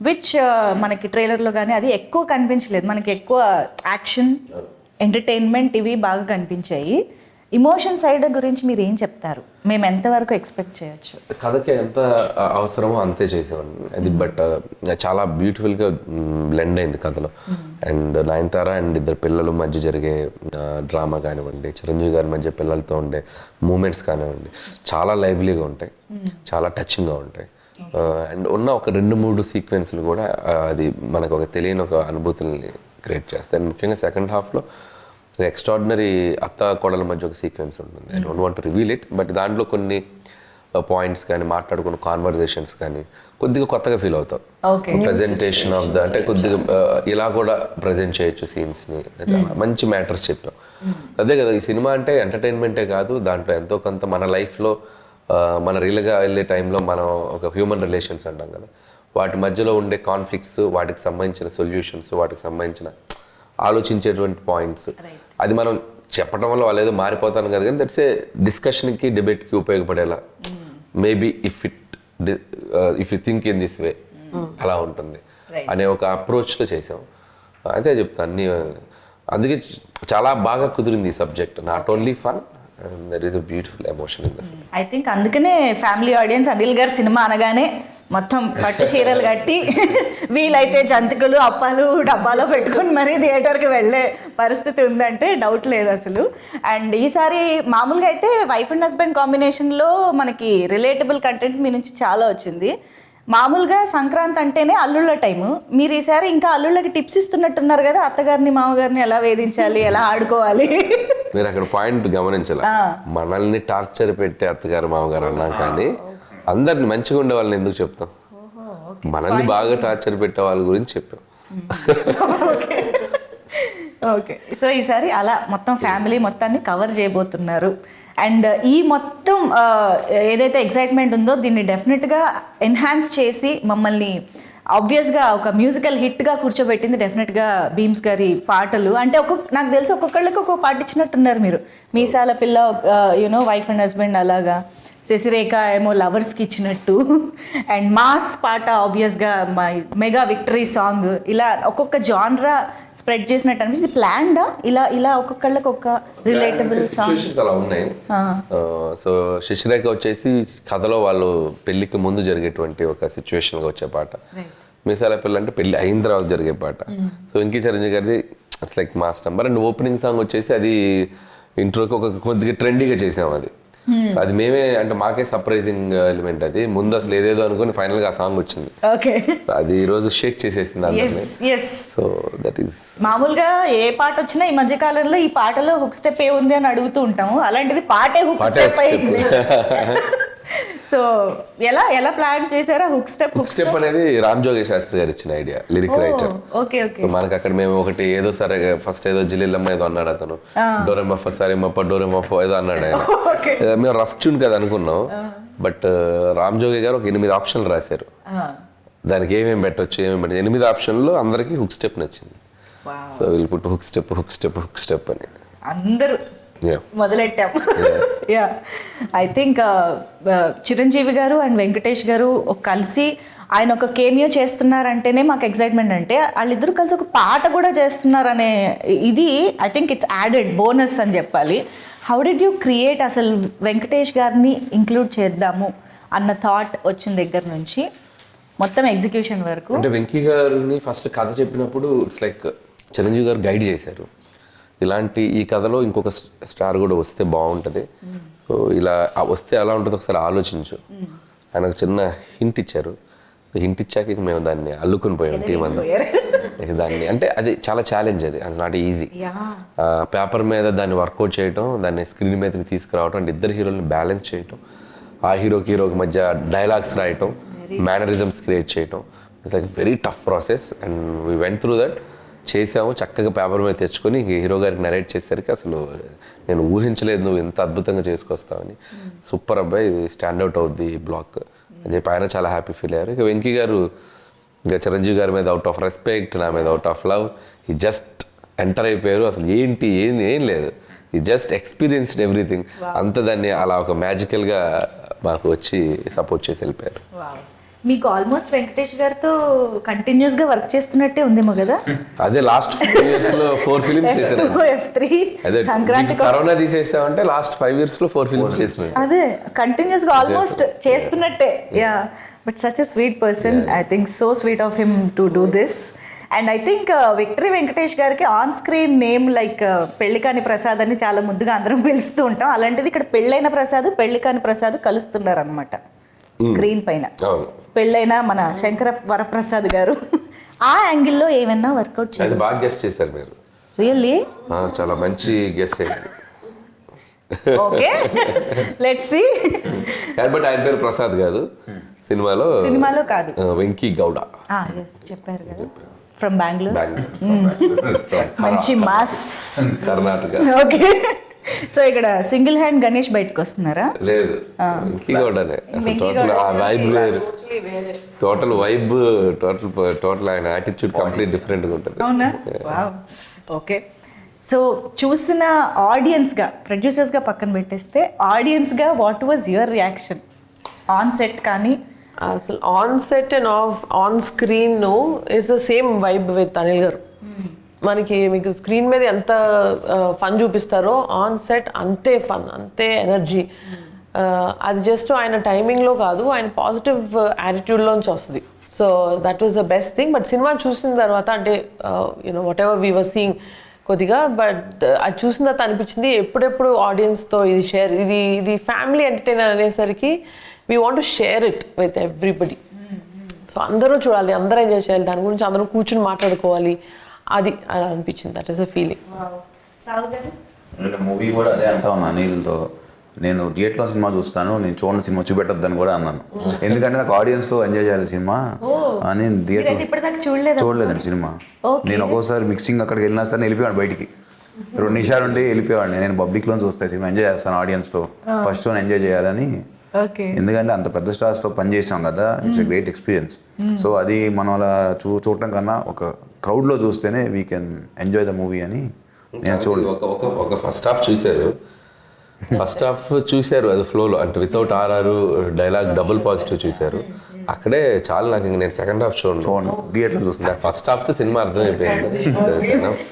విచ్ మనకి ట్రైలర్లో కానీ అది ఎక్కువ కనిపించలేదు. మనకి ఎక్కువ యాక్షన్, ఎంటర్టైన్మెంట్ ఇవి బాగా కనిపించాయి. ఇమోషన్ సైడ్ గురించి మీరు ఏం చెప్తారు? మేము ఎంతవరకు ఎక్స్పెక్ట్ చేయొచ్చు? కథకి ఎంత అవసరమో అంతే చేసేవాడిని అది, బట్ చాలా బ్యూటిఫుల్గా బ్లెండ్ అయింది కథలో. అండ్ నయనతార అండ్ ఇద్దరు పిల్లల మధ్య జరిగే డ్రామా కానివ్వండి, చిరంజీవి గారి మధ్య పిల్లలతో ఉండే మూమెంట్స్ కానివ్వండి, చాలా లైవ్లీగా ఉంటాయి, చాలా టచింగ్గా ఉంటాయి. అండ్ ఉన్న ఒక 2-3 సీక్వెన్స్లు కూడా అది మనకు ఒక తెలియని ఒక అనుభూతుల్ని క్రియేట్ చేస్తాయి. అండ్ ముఖ్యంగా సెకండ్ హాఫ్లో ఎక్స్ట్రాడినరీ అత్త కోడల మధ్య ఒక సీక్వెన్స్ ఉంటుంది. I don't want to reveal it, but దాంట్లో కొన్ని పాయింట్స్ కానీ, మాట్లాడుకున్న కాన్వర్జేషన్స్ కానీ కొద్దిగా కొత్తగా ఫీల్ అవుతాం. ప్రజెంటేషన్ ఆఫ్ ద అంటే కొద్దిగా ఇలా కూడా ప్రజెంట్ చేయొచ్చు సీన్స్ని, మంచి మ్యాటర్స్ చెప్పాం. అదే కదా ఈ సినిమా అంటే ఎంటర్టైన్మెంటే కాదు, దాంట్లో ఎంతో కొంత మన లైఫ్లో మన రియల్గా వెళ్ళే టైంలో మనం ఒక హ్యూమన్ రిలేషన్స్ అంటాం కదా, వాటి మధ్యలో ఉండే కాన్ఫ్లిక్ట్స్, వాటికి సంబంధించిన సొల్యూషన్స్, వాటికి సంబంధించిన ఆలోచించేటువంటి పాయింట్స్, అది మనం చెప్పడం వల్ల వాళ్ళు ఏదో మారిపోతాను కదా, కానీ దట్స్ ఏ డిస్కషన్కి, డిబేట్కి ఉపయోగపడేలా maybe if you think in this way అలా ఉంటుంది అనే ఒక అప్రోచ్లో చేసాం. అయితే చెప్తాను అన్ని, అందుకే చాలా బాగా కుదిరింది ఈ subject. Not only fun, there is a beautiful emotion in the film. I think అందుకనే ఫ్యామిలీ ఆడియన్స్ అనిల్ గారి సినిమా అనగానే మొత్తం పట్టు చీరలు కట్టి వీలైతే జంతికలు, అప్పాలు డబ్బాలో పెట్టుకొని మరీ థియేటర్కి వెళ్ళే పరిస్థితి ఉందంటే డౌట్ లేదు అసలు. అండ్ ఈసారి మామూలుగా అయితే వైఫ్ అండ్ హస్బెండ్ కాంబినేషన్లో మనకి రిలేటబుల్ కంటెంట్ మీ నుంచి చాలా వచ్చింది. మామూలుగా సంక్రాంతి అంటేనే అల్లుళ్ళ టైము, మీరు ఈసారి ఇంకా అల్లుళ్ళకి టిప్స్ ఇస్తున్నట్టున్నారు కదా, అత్తగారిని మామగారిని ఎలా వేధించాలి, ఎలా ఆడుకోవాలి. మీరు అక్కడ పాయింట్ గమనించాలి, మనల్ని టార్చర్ పెట్టే అత్తగారు మామగారు అన్నాం, కానీ అందరిని మంచిగా ఉండే వాళ్ళని ఎందుకు చెప్తాం? మనల్ని బాగా టార్చర్ పెట్టే వాళ్ళ గురించి చెప్పాం. ఓకే, సో ఈసారి అలా మొత్తం ఫ్యామిలీ మొత్తాన్ని కవర్ చేయబోతున్నారు. అండ్ ఈ మొత్తం ఏదైతే ఎక్సైట్మెంట్ ఉందో దీన్ని డెఫినెట్గా ఎన్హాన్స్ చేసి మమ్మల్ని ఆబ్వియస్గా ఒక మ్యూజికల్ హిట్గా కూర్చోబెట్టింది డెఫినెట్గా భీమ్స్ గారి పాటలు. అంటే నాకు తెలిసి ఒక్కొక్కళ్ళకి ఒక్కొక్క పాట ఇచ్చినట్టున్నారు మీరు. మీసాల పిల్ల యూనో వైఫ్ అండ్ హస్బెండ్ అలాగా, శశిరేఖ ఏమో లవర్స్కి ఇచ్చినట్టు, అండ్ మాస్ పాట ఆబ్వియస్గా మై మెగా విక్టరీ సాంగ్, ఇలా ఒక్కొక్క జాన్రా స్ప్రెడ్ చేసినట్టు అనిపిస్తుంది. ప్లాన్డా ఇలా ఒక్కొక్కళ్ళకి ఒక రిలేటబుల్ సాంగ్ సిచ్యువేషన్స్ అలా ఉన్నాయి. సో శశిరేఖ వచ్చేసి కథలో వాళ్ళు పెళ్లికి ముందు జరిగేటువంటి ఒక సిచ్యువేషన్గా వచ్చే పాట. మీసాల పిల్ల అంటే పెళ్లి అయిన తర్వాత జరిగే పాట. సో వెంకీ చిరంజీవి గారిది it's like mass number. And opening song వచ్చేసి అది ఇంట్రోకి ఒక కొద్దిగా ట్రెండీగా చేసాం అది. సో అది మేమే అంటే మాకే సర్ప్రైజింగ్ ఎలిమెంట్ అది. ముందు అసలు ఏదేదో అనుకుని ఫైనల్ గా ఆ సాంగ్ వచ్చింది. ఓకే, అది ఈ రోజు షేక్ చేసేసింది అందరినీ. సో దట్ ఈస్ మామూలుగా ఏ పాట వచ్చినా ఈ మధ్య కాలంలో ఈ పాటలో హుక్ స్టెప్ ఏ ఉంది అని అడుగుతూ ఉంటాము. అలాంటిది పాటే హుక్ స్టెప్ అయింది. సో ఎలా ప్లాన్ చేశారా హుక్ స్టెప్? హుక్ స్టెప్ అనేది రామ్ జోగి శాస్త్రి గారు ఇచ్చిన idea, lyric writer. Okay okay. మనకి అక్కడ మేము ఒకటి ఏదో సరే ఫస్ట్ ఏదో జిల్లిల్లమ్మ ఏదో అన్నాడు అతను, డోరెమఫ సరేమప్ప డోరెమఫ ఏదో అన్నాడు ఆయన. మేము రఫ్ ట్యూన్ కదా అనుకున్నాం, బట్ రామ్ జోగి గారు ఒక 8 ఆప్షన్లు రాశారు. దానికి ఏమేమి పెట్టచ్చు 8 ఆప్షన్లు అందరికీ హుక్ స్టెప్ నచ్చింది. సో వీళ్ళు పుట్టు hook step hook step hook step అని అందరూ మొదలెట్టాం. యా, ఐ థింక్ చిరంజీవి గారు అండ్ వెంకటేష్ గారు కలిసి ఆయన ఒక కేమియో చేస్తున్నారంటేనే మాకు ఎక్సైట్మెంట్. అంటే వాళ్ళిద్దరూ కలిసి ఒక పాట కూడా చేస్తున్నారనే ఇది I think it's added bonus అని చెప్పాలి. హౌ డిడ్ యూ క్రియేట్ అసలు వెంకటేష్ గారిని ఇంక్లూడ్ చేద్దాము అన్న థాట్ వచ్చిన దగ్గర నుంచి మొత్తం ఎగ్జిక్యూషన్ వరకు? అంటే వెంకీ గారిని ఫస్ట్ కథ చెప్పినప్పుడు ఇట్స్ లైక్ చిరంజీవి గారు గైడ్ చేశారు. ఇలాంటి ఈ కథలో ఇంకొక స్టార్ కూడా వస్తే బాగుంటుంది, సో ఇలా వస్తే ఎలా ఉంటుందో ఒకసారి ఆలోచించు. ఆయన ఒక చిన్న హింట్ ఇచ్చారు. హింట్ ఇచ్చాక ఇక మేము దాన్ని అల్లుకుని పోయాం టీం అంతా. దాన్ని అంటే అది చాలా ఛాలెంజ్, అది నాట్ ఈజీ. పేపర్ మీద దాన్ని వర్కౌట్ చేయటం, దాన్ని స్క్రీన్ మీదకి తీసుకురావటం, అంటే ఇద్దరు హీరోని బ్యాలెన్స్ చేయటం, ఆ హీరోకి మధ్య డైలాగ్స్ రాయటం, మేనరిజమ్స్ క్రియేట్ చేయటం. It's like very tough process and we went through that. చేసాము, చక్కగా పేపర్ మీద తెచ్చుకొని హీరో గారికి నరేట్ చేసేసరికి అసలు నేను ఊహించలేదు నువ్వు ఎంత అద్భుతంగా చేసుకొస్తావని. సూపర్ అబ్బాయి, ఇది స్టాండ్అవుట్ అవుద్ది బ్లాక్ అని చెప్పి ఆయన చాలా హ్యాపీ ఫీల్ అయ్యారు. ఇక వెంకీ గారు ఇంకా చిరంజీవి గారి మీద అవుట్ ఆఫ్ రెస్పెక్ట్, నా మీద అవుట్ ఆఫ్ లవ్, ఈ జస్ట్ ఎంటర్ అయిపోయారు. అసలు ఏం లేదు, ఈ జస్ట్ ఎక్స్పీరియన్స్డ్ ఎవ్రీథింగ్ అంత. దాన్ని అలా ఒక మ్యాజికల్గా మాకు వచ్చి సపోర్ట్ చేసి వెళ్ళిపోయారు. మీకు ఆల్మోస్ట్ వెంకటేష్ గారితో కంటిన్యూస్ గా వర్క్ చేస్తున్నట్టే ఉందేమో కదా? అదే లాస్ట్ 4 years లో 4 ఫిలిమ్స్ చేశారు. అదే సంక్రాంతి కరోనా తీసేస్తామంటే లాస్ట్ 5 years లో 4 ఫిలిమ్స్ చేస్తున్నాం. అదే కంటిన్యూస్ గా ఆల్మోస్ట్ చేస్తున్నట్టే. Yeah, but such a sweet person. I think so sweet of him to do this. And I think victory Venkatesh గారికి on screen name like Pellikani Prasad అని చాలా ముద్దుగా అందరం పిలుస్తూ ఉంటాం. అలాంటిది ఇక్కడ పెళ్ళైన ప్రసాద్ పెళ్లికాని ప్రసాద్ కలుస్తున్నారు అనమాట స్క్రీన్ పైన. పెళ్ళైన మన శంకర వరప్రసాద్ గారు ఆ యాంగిల్లో ఏమైనా వర్కౌట్ చేయాలి. బాగా గెస్ చేశారు మీరు. రియల్లీ చాలా మంచి గెస్ అయింది. Okay, let's see. బట్ ఆయన పేరు ప్రసాద్ కాదు, సినిమాలో కాదు, వెంకీ గౌడ. ఎస్ చెప్పారు కదా, ఫ్రమ్ బెంగళూరు. మంచి మాస్ కర్ణాటక. ఓకే, సో ఇక్కడ సింగిల్ హ్యాండ్ గణేష్ బయటకు వస్తున్నారా? లేదు, వెంకీ గౌడనే. అసలు టోటల్ ఆ వైబ్ వేరు, టోటల్ వైబ్, టోటల్ ఆయన యాటిట్యూడ్ కంప్లీట్ డిఫరెంట్ గా ఉంటుంది. అవునా? ఓకే, సో చూసిన ఆడియన్స్గా, ప్రొడ్యూసర్స్గా పక్కన పెట్టేస్తే ఆడియన్స్గా what was your reaction on set? కానీ అసలు on set and on screen is the same vibe with Anil గారు. మనకి మీకు స్క్రీన్ మీద ఎంత ఫన్ చూపిస్తారో ఆన్ సెట్ అంతే ఫన్, అంతే ఎనర్జీ. అది జస్ట్ ఆయన టైమింగ్లో కాదు, ఆయన పాజిటివ్ యాటిట్యూడ్లోంచి వస్తుంది. So that was the best thing. But cinema చూసిన తర్వాత అంటే you know what we were seeing కొద్దిగా, బట్ అది చూసిన తర్వాత అనిపించింది ఎప్పుడెప్పుడు ఆడియన్స్తో ఇది షేర్, ఇది ఫ్యామిలీ ఎంటర్టైనర్ అనేసరికి we want to share it with everybody. So అందరూ చూడాలి, అందరూ ఎంజాయ్ చేయాలి, దాని గురించి అందరూ కూర్చుని మాట్లాడుకోవాలి, అది అలా అనిపించింది. That is a feeling. నేను మూవీ కూడా అదే అంటా ఉన్నా అనిల్తో, నేను థియేటర్లో సినిమా చూస్తాను, నేను చూడని సినిమా చూపెట్టద్దని కూడా అన్నాను. ఎందుకంటే నాకు ఆడియన్స్తో ఎంజాయ్ చేయాలి సినిమా అని. థియేటర్ చూడలేదండి సినిమా. నేను ఒక్కోసారి మిక్సింగ్ అక్కడికి వెళ్ళినా సరే వెళ్ళిపోయాను బయటికి, 2 నిమిషాలు ఉండి వెళ్ళిపోయేవాడిని. నేను పబ్లిక్లో చూస్తాను సినిమా, ఎంజాయ్ చేస్తాను ఆడియన్స్తో, ఫస్ట్ వన్ ఎంజాయ్ చేయాలని. ఓకే. ఎందుకంటే అంత పెద్ద స్టార్స్తో పనిచేసాం కదా, it's a great experience. So అది మనం అలా చూడటం కన్నా ఒక క్రౌడ్లో చూస్తేనే we can enjoy the movie అని నేను ఒక ఫస్ట్ హాఫ్ చూశారు అది ఫ్లోలో, అంటే without RR dialogue double positive చూశారు. అక్కడే చాలా నాకు ఇంక నేను సెకండ్ హాఫ్ చూడండి థియేటర్లో చూస్తాను. ఫస్ట్ హాఫ్తో సినిమా అర్థమైపోయింది. సెకండ్ హాఫ్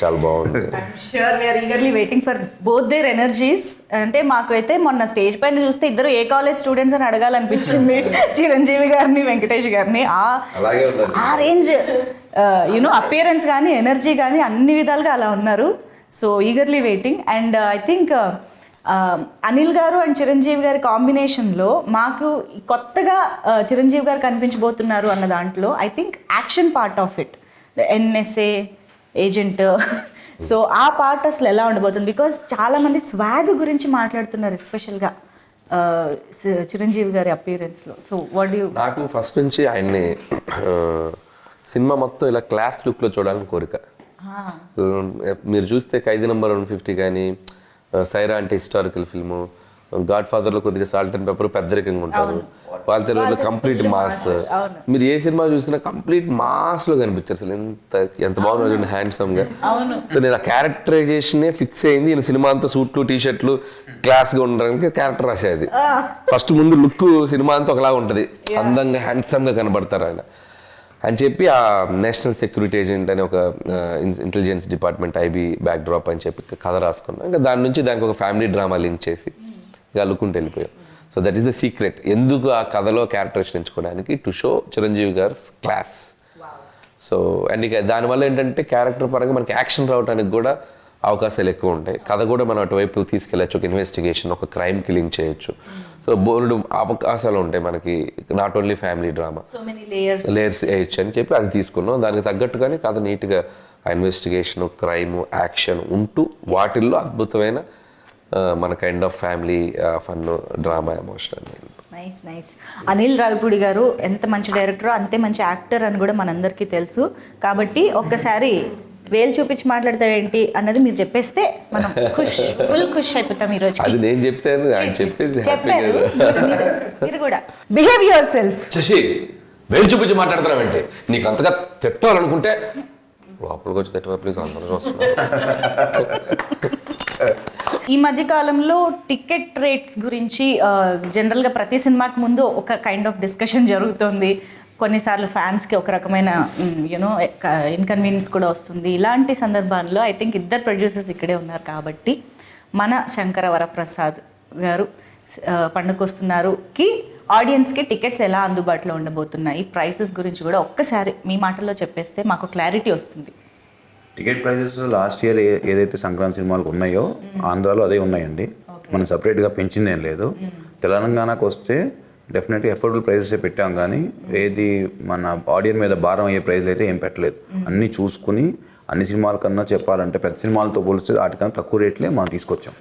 చాలా బాగుంది. Sure we are eagerly waiting for both their energies. అంటే మాకు అయితే మొన్న స్టేజ్ పైన చూస్తే ఇద్దరు ఏ కాలేజ్ స్టూడెంట్స్ అని అడగాలనిపించింది, చిరంజీవి గారిని వెంకటేష్ గారిని. అలాగే ఉండాలి. ఆ రేంజ్ యూనో అపియరెన్స్ కానీ ఎనర్జీ కానీ అన్ని విధాలుగా అలా ఉన్నారు. So eagerly waiting. And I think Anil గారు అండ్ చిరంజీవి గారి కాంబినేషన్లో మాకు కొత్తగా చిరంజీవి గారు కనిపించబోతున్నారు అన్న దాంట్లో I think action part of it, NSA agent. So ఆ పార్ట్ అసలు ఎలా ఉండబోతుంది? బికాజ్ చాలామంది స్వాగ్ గురించి మాట్లాడుతున్నారు, ఎస్పెషల్గా చిరంజీవి గారి అపియరెన్స్లో. So what you? నాకు ఫస్ట్ నుంచి ఆయన్ని సినిమా మొత్తం ఇలా క్లాస్ లుక్లో చూడాలని కోరిక. మీరు చూస్తే ఖైదీ నంబర్ 150 కానీ, సైరా అంటే హిస్టారికల్ ఫిల్ము, గాడ్ ఫాదర్లో కొద్దిగా సాల్ట్ అండ్ పెప్పర్ పెద్దరికంగా ఉంటారు, వాళ్ళ తెలుగులో కంప్లీట్ మాస్. మీరు ఏ సినిమా చూసినా కంప్లీట్ మాస్లో కనిపించారు. అసలు ఎంత బాగున్నారు హ్యాండ్సమ్గా. సో నేను ఆ క్యారెక్టరైజేషనే ఫిక్స్ అయింది. ఈయన సినిమా అంతా సూట్లు టీషర్ట్లు క్లాస్గా ఉండడానికి క్యారెక్టర్ రాసేది. ఫస్ట్ ముందు లుక్ సినిమా అంతా ఒకలా ఉంటుంది, అందంగా హ్యాండ్సమ్గా కనబడతారు ఆయన అని చెప్పి ఆ నేషనల్ సెక్యూరిటీ ఏజెంట్ అని ఒక intelligence department IB back drop అని చెప్పి కథ రాసుకున్నాం. ఇంకా దాని నుంచి దానికి ఒక ఫ్యామిలీ డ్రామా లింక్ చేసి ఇక అల్లుకుంటూ వెళ్ళిపోయాం. So that is the secret. ఎందుకు ఆ కథలో క్యారెక్టర్స్ ఎంచుకోవడానికి, టు షో చిరంజీవి గారి క్లాస్. సో అండ్ ఇక దానివల్ల ఏంటంటే క్యారెక్టర్ పరంగా మనకి యాక్షన్ రావడానికి కూడా అవకాశాలు ఎక్కువ ఉంటాయి. కథ కూడా మనం అటువైపు తీసుకెళ్ళచ్చు, ఒక ఇన్వెస్టిగేషన్, ఒక క్రైమ్కి లింక్ చేయొచ్చు. సో బోల్డ్ అవకాశాలు ఉంటాయి మనకి, not only family drama, layers వేయచ్చు అని చెప్పి అది తీసుకున్నాం. దానికి తగ్గట్టుగానే కథ నీట్గా ఆ ఇన్వెస్టిగేషన్, క్రైమ్, యాక్షన్ ఉంటూ వాటిల్లో అద్భుతమైన మన kind of family fun, drama, emotional. Nice nice. Anil Ravipudi గారు ఎంత మంచి డైరెక్టరో అంతే మంచి యాక్టర్ అని కూడా మనందరికీ తెలుసు. కాబట్టి ఒక్కసారి వేలు చూపించి మాట్లాడతావేంటి అన్నది మీరు చెప్పేస్తే మనం ఫుల్ ఖుష్ అయిపోతాం ఈరోజు. అది నేను చెప్తే ఆయన చెప్పేసి మీరు కూడా బిహేవ్ యువర్ సెల్ఫ్. శశి, వేలు చూపించి మాట్లాడుతున్నావంటే నీకు అంతగా తిట్టాలనుకుంటే లోపలికి వచ్చి తిట్టవా ప్లీజ్, అందరూ వస్తున్నారు. ఈ మధ్య కాలంలో టికెట్ రేట్స్ గురించి జనరల్గా ప్రతి సినిమాకి ముందు ఒక కైండ్ ఆఫ్ డిస్కషన్ జరుగుతుంది. కొన్నిసార్లు ఫ్యాన్స్కి ఒక రకమైన యూనో ఇన్కన్వీనియన్స్ కూడా వస్తుంది. ఇలాంటి సందర్భాల్లో ఐ థింక్ ఇద్దరు ప్రొడ్యూసర్స్ ఇక్కడే ఉన్నారు కాబట్టి మన శంకర వరప్రసాద్ గారు పండుకొస్తున్నారుకి ఆడియన్స్కి టికెట్స్ ఎలా అందుబాటులో ఉండబోతున్నాయి, ప్రైసెస్ గురించి కూడా ఒక్కసారి మీ మాటల్లో చెప్పేస్తే మాకు క్లారిటీ వస్తుంది. టికెట్ ప్రైజెస్ లాస్ట్ ఇయర్ ఏదైతే సంక్రాంతి సినిమాలకు ఉన్నాయో ఆంధ్రాలో అదే ఉన్నాయండి. మనం సపరేట్గా పెంచిందేం లేదు. తెలంగాణకు వస్తే డెఫినెట్గా ఎఫోర్డబుల్ ప్రైజెసే పెట్టాం, కానీ ఏది మన ఆడియన్స్ మీద భారం అయ్యే ప్రైజ్లు అయితే ఏం పెట్టలేదు. అన్నీ చూసుకుని అన్ని సినిమాల కన్నా చెప్పాలంటే పెద్ద సినిమాలతో పోలిస్తే వాటికన్నా తక్కువ రేట్లే మనం తీసుకొచ్చాం.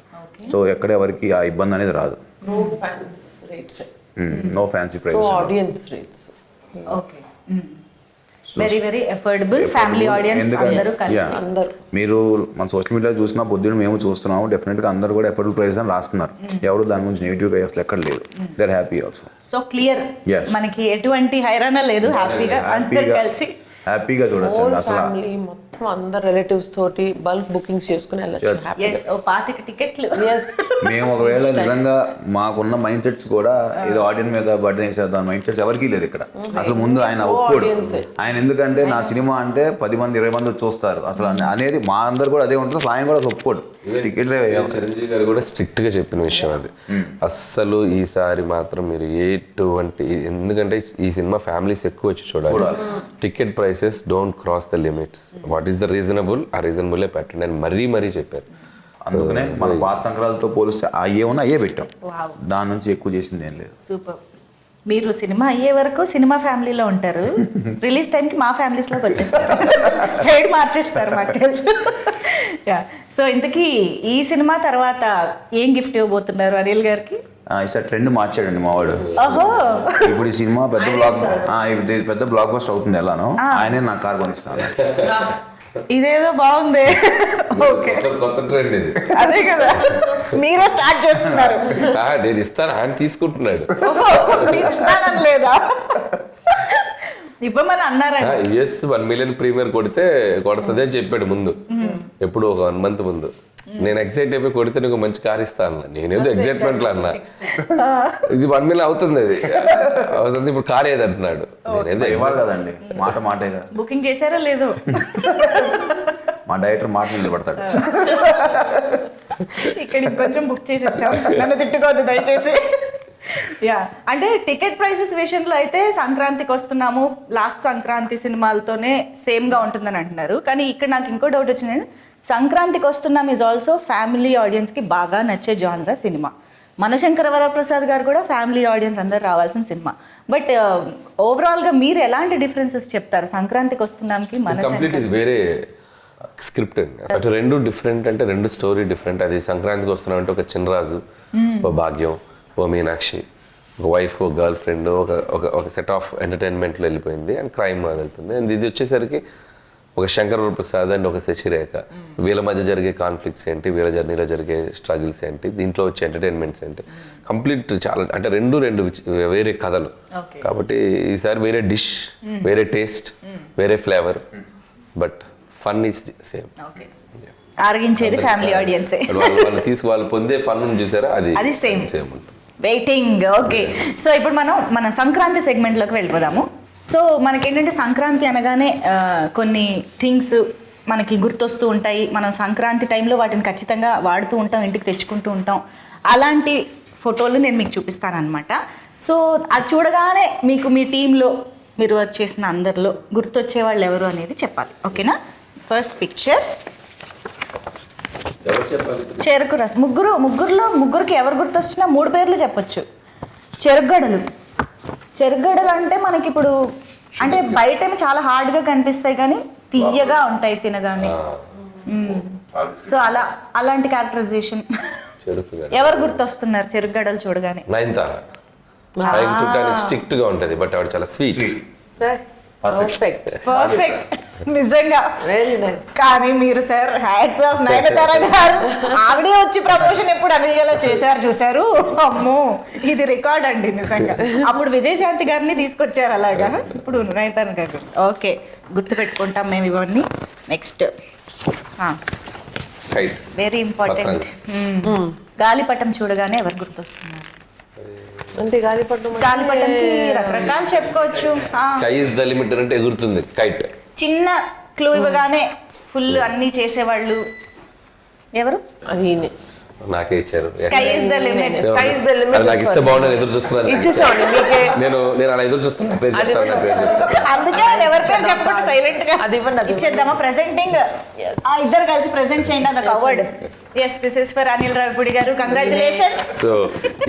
సో ఎక్కడ ఎవరికి ఆ ఇబ్బంది అనేది రాదు. No fancy prices, audience rates. Okay, very very affordable family audience అందరూ కలిసి. మీరు మన సోషల్ మీడియా చూసినా పొద్దున్న మేము చూస్తున్నాము, డెఫినెట్గా అందరూ కూడా ఎఫోర్డబుల్ ప్రైస్ అని రాస్తున్నారు. ఎవరు దాని గురించి నెగిటివ్గా అసలు ఎక్కడ లేదు. They are happy also. So clear, మనకి ఎటువంటి హైరాణ లేదు, హ్యాపీగా అందరూ కలిసి హ్యాపీగా చూడొచ్చు. అసలు మొత్తం అందరు రిలేటివ్స్ తోటి బల్క్ బుకింగ్స్ చేసుకుని వెళ్ళచ్చు. 25 టికెట్లు. మేము ఒకవేళ నిజంగా మాకున్న మైండ్ సెట్స్ కూడా ఏదో ఆడియన్స్ మీద బర్డెన్ వేసేద్దాం మైండ్ సెట్స్ ఎవరికీ లేదు ఇక్కడ. అసలు ముందు ఆయన ఒప్పుకోడు. ఆయన ఎందుకంటే నా సినిమా అంటే 10 మంది 20 మంది చూస్తారు అసలు అనేది మా అందరు కూడా అదే ఉంటుంది. ఆయన కూడా అసలు ఒప్పుకోడు. టికెట్ చిరంజీవి గారు కూడా స్ట్రిక్ట్ గా చెప్పిన విషయం అది. అస్సలు ఈసారి మాత్రం మీరు ఎటువంటి, ఎందుకంటే ఈ సినిమా ఫ్యామిలీస్ ఎక్కువ వచ్చి చూడాలి. Ticket prices don't cross the limits. What is the reasonable, ఆ రీజనబుల్లే పెట్టండి అని మరీ చెప్పారు. అందుకనే మన పాత సంక్రాంతితో పోలిస్తే అయ్యే ఉన్నా అయ్యే పెట్టాం, దాని నుంచి ఎక్కువ చేసింది ఏం లేదు. సూపర్. మీరు సినిమా అయ్యే వరకు సినిమా ఫ్యామిలీలో ఉంటారు, రిలీజ్ టైంకి మా ఫ్యామిలీస్లోకి వచ్చేస్తారు, సైడ్ మార్చేస్తారు మాకు తెలుసు. సో ఇంతకీ ఈ సినిమా తర్వాత ఏం గిఫ్ట్ ఇవ్వబోతున్నారు అనిల్ గారికి? ఈసారి ట్రెండ్ మార్చాడండి మావాడు. ఇప్పుడు ఈ సినిమా పెద్ద బ్లాక్ బస్టర్ అవుతుంది ఎలానో, ఆయనే నాకు కార్ కొనిస్తాను. ఇదేదో బాగుంది. ఓకే, కొత్త ట్రెండ్ ఇది. అదే కదా, మీరే స్టార్ట్ చేస్తున్నారు. నేను ఇస్తాను, ఆయన తీసుకుంటున్నాడు. మీరు ఇస్తానని లేదా? ఇవ్వమని అన్నారండి. యుఎస్ 1 million ప్రీమియర్ కొడుతుంది అని చెప్పాడు ముందు, ఎప్పుడు ఒక 1 month ముందు. నేను ఎక్సైట్ అయిపోయి కొడితే నీకు మంచి కార్ ఇస్తా అన్న. నేనేదో ఎక్సైట్మెంట్ లో అన్నా, ఇది 1 million అవుతుంది, అది అవుతుంది, ఇప్పుడు కార్ ఏది అంటున్నాడు. నేనేదో ఇవ్వాలి కదండి, మాటే కదా. బుకింగ్ చేశారా లేదు? మా డైరెక్టర్ మాట నిలబడతాడు. ఇక్కడ ఇంకొంచెం బుక్ చేసేసాం, నన్ను తిట్టుకోవద్దు దయచేసి. యా, అంటే టికెట్ ప్రైసెస్ విషయంలో అయితే సంక్రాంతికి వస్తున్నాము, లాస్ట్ సంక్రాంతి సినిమాలతోనే సేమ్గా ఉంటుందని అంటున్నారు. కానీ ఇక్కడ నాకు ఇంకో డౌట్ వచ్చిందండి, సంక్రాంతికి వస్తున్నాం ఈజ్ ఆల్సో ఫ్యామిలీ ఆడియన్స్కి బాగా నచ్చే జానరా సినిమా. మనశంకర వరప్రసాద్ గారు కూడా ఫ్యామిలీ ఆడియన్స్ అందరు రావాల్సిన సినిమా. బట్ ఓవరాల్గా మీరు ఎలాంటి డిఫరెన్సెస్ చెప్తారు సంక్రాంతికి వస్తున్నాంకి కంప్లీట్ ఇది వేరే స్క్రిప్ట్ అండి. అటు రెండు డిఫరెంట్, అంటే రెండు స్టోరీ డిఫరెంట్. అది సంక్రాంతికి వస్తున్నాం అంటే ఒక చిన్నరాజు, ఒక భాగ్యం, ఓ మీనాక్షి, ఒక వైఫ్, ఒక గర్ల్ ఫ్రెండ్, ఒక సెట్ ఆఫ్ ఎంటర్టైన్మెంట్లో వెళ్ళిపోయింది అండ్ క్రైమ్ వెళ్తుంది. అండ్ ఇది వచ్చేసరికి ఒక శంకర వరప్రసాద్ అండ్ ఒక శశిరేఖ, వీళ్ళ మధ్య జరిగే కాన్ఫ్లిక్ట్స్ ఏంటి, వీళ్ళ జర్నీలో జరిగే స్ట్రగుల్స్ ఏంటి, దీంట్లో వచ్చే ఎంటర్టైన్మెంట్స్ ఏంటి, కంప్లీట్ చాలా, అంటే రెండు వేరే కథలు. కాబట్టి ఈసారి వేరే డిష్, వేరే టేస్ట్, వేరే flavour, but fun is same. ఆరగించేది ఫ్యామిలీ ఆడియన్సే. వాళ్ళు పొందే ఫన్ చూసారా, అది సేమ్ సేమ్ ఉంటుంది. వెయిటింగ్. ఓకే, సో ఇప్పుడు మన సంక్రాంతి సెగ్మెంట్లోకి వెళ్ళిపోదాము. సో మనకేంటంటే సంక్రాంతి అనగానే కొన్ని థింగ్స్ మనకి గుర్తొస్తూ ఉంటాయి. మనం సంక్రాంతి టైంలో వాటిని ఖచ్చితంగా వాడుతూ ఉంటాం, ఇంటికి తెచ్చుకుంటూ ఉంటాం. అలాంటి ఫోటోలు నేను మీకు చూపిస్తానన్నమాట. సో అది చూడగానే మీకు మీ టీంలో మీరు వర్క్ చేసిన అందరిలో గుర్తొచ్చే వాళ్ళు ఎవరు అనేది చెప్పాలి. ఓకేనా? ఫస్ట్ పిక్చర్ చెరుకు రసం. ముగ్గురికి ఎవరు గుర్తొచ్చినా 3 పేర్లు చెప్పొచ్చు. చెరుగడలు అంటే మనకి ఇప్పుడు అంటే బయట చాలా హార్డ్గా కనిపిస్తాయి కానీ తీయగా ఉంటాయి తినగానే. సో అలాంటి క్యారెక్టరైజేషన్ ఎవరు గుర్తొస్తున్నారు చెరుగడలు చూడగానే? నయనతార. చూడడానికి స్ట్రిక్ట్ గా ఉంటది, బట్ ఆవిడ చాలా స్వీట్. పర్ఫెక్ట్, నిజంగా వెరీ నైస్. కానీ మీరు సార్ హ్యాట్స్ ఆఫ్ నయనతార గారు, ఆవిడే వచ్చి ప్రమోషన్ ఎప్పుడు అనిగేలా చేశారు చూసారు. అమ్మో, ఇది రికార్డ్ అండి నిజంగా. అప్పుడు విజయశాంతి గారిని తీసుకొచ్చారు అలాగా, ఇప్పుడు నయనతార గారు. ఓకే, గుర్తు పెట్టుకుంటాం మేము ఇవన్నీ. నెక్స్ట్ వెరీ ఇంపార్టెంట్, గాలిపటం చూడగానే ఎవరు గుర్తొస్తున్నారు? అంటే గాలిపటంకి రకరకాలు చెప్పుకోవచ్చు. స్కై ఇస్ ద లిమిట్ అంటే ఎగురుతుంది కైట్. చిన్న క్లూ ఇవ్వగానే ఫుల్ అన్ని చేసేవాళ్ళు ఎవరు? అది నాకే ఇచ్చారు. Sky is the limit. నాకు ఇస్తే బాగుండదు, ఎదురు చూస్తున్నాను. నేను అలా ఎదురు చూస్తున్నాను. అందుకే ఎవరి పేరు చెప్పకుండా సైలెంట్ గా ఇచ్చేద్దామా? ప్రెజెంటింగ్ ఇద్దరు కలిసి ప్రెజెంట్ చేయండి అదొక award. yes, this is for Anil Ravipudi గారు. కంగ్రాచులేషన్స్. సో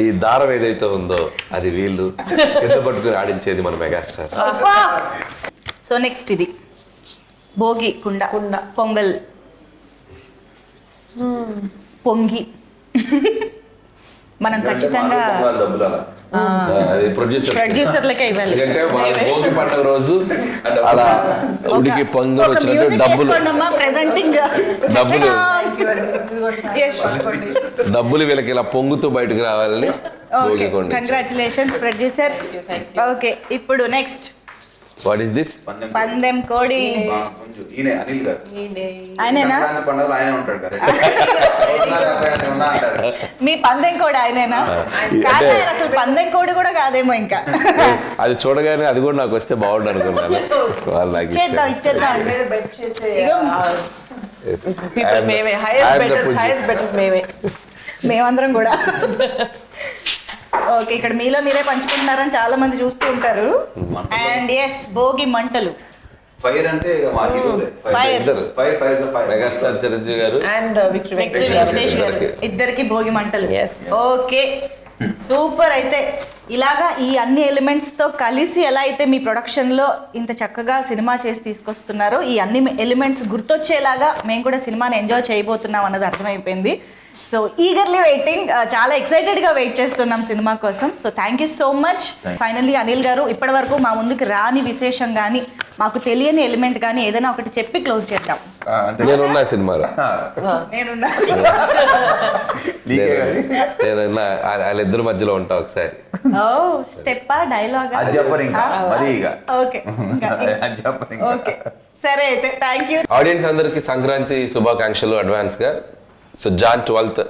ఈ దారం ఏదైతే ఉందో అది వీళ్ళు కింద పట్టుకుని ఆడించేది మన మెగాస్టార్. సో నెక్స్ట్ ఇది భోగి కుండ పొంగల్ పొంగి మనం ఖచ్చితంగా ప్రొడ్యూసర్లకే ఇవ్వాలి. ఎందుకంటే భోగి పండుగ రోజు అలా ఉడికి పొంగు వచ్చినట్టు డబ్బులు వీళ్ళకి ఇలా పొంగుతూ బయటకు రావాలని. Congratulations producers. ఓకే, ఇప్పుడు నెక్స్ట్ వాట్ ఈస్ దిస్? పందెం కోడి. ఆయనేనా మీ పందెం కోడి? ఆయనేనా? కాదు, అసలు పందెం కోడి కూడా కాదేమో. ఇంకా అది చూడగానే అది కూడా నాకు వస్తే బాగుండు అనుకున్నాను. ఇచ్చేద్దాం. మేమందరం కూడా. ఓకే, ఇక్కడ మీలో మీరే పంచుకుంటున్నారని చాలా మంది చూస్తూ ఉంటారు. అండ్ ఎస్, భోగి మంటలు. ఫైర్ అంటే మెగాస్టార్ చిరంజీవి గారు అండ్ వెంకటేష్ గారు ఇద్దరికి భోగి మంటలు. Okay, super. అయితే ఇలాగా ఈ అన్ని ఎలిమెంట్స్ తో కలిసి ఎలా అయితే మీ ప్రొడక్షన్ లో ఇంత చక్కగా సినిమా చేసి తీసుకొస్తున్నారో, ఈ అన్ని ఎలిమెంట్స్ గుర్తొచ్చేలాగా మేము కూడా సినిమాని ఎంజాయ్ చేయబోతున్నాం అన్నది అర్థమైపోయింది. సో ఈగర్లీ వెయిటింగ్, చాలా ఎక్సైటెడ్గా వెయిట్ చేస్తున్నాం సినిమా కోసం. So thank you so much. Finally Anil గారు, ఇప్పటి వరకు మా ముందుకు రాని విశేషం కానీ మాకు తెలియని ఎలిమెంట్ కానీ ఏదైనా ఒకటి చెప్పి క్లోజ్ చేద్దాం. నేనున్నా సినిమాలో, నేనున్నా. నేనున్నా, వాళ్ళిద్దరి మధ్యలో ఉంటా ఒకసారి. ఓ స్టెప్పా డైలాగ్ అది చెప్పరు ఇంకా మరి ఇక ఓకే అది చెప్పరు ఇంకా. ఓకే సరే అయితే థ్యాంక్ యూ. ఆడియన్స్ అందరికీ సంక్రాంతి శుభాకాంక్షలు అడ్వాన్స్గా. సో జాన్ 12th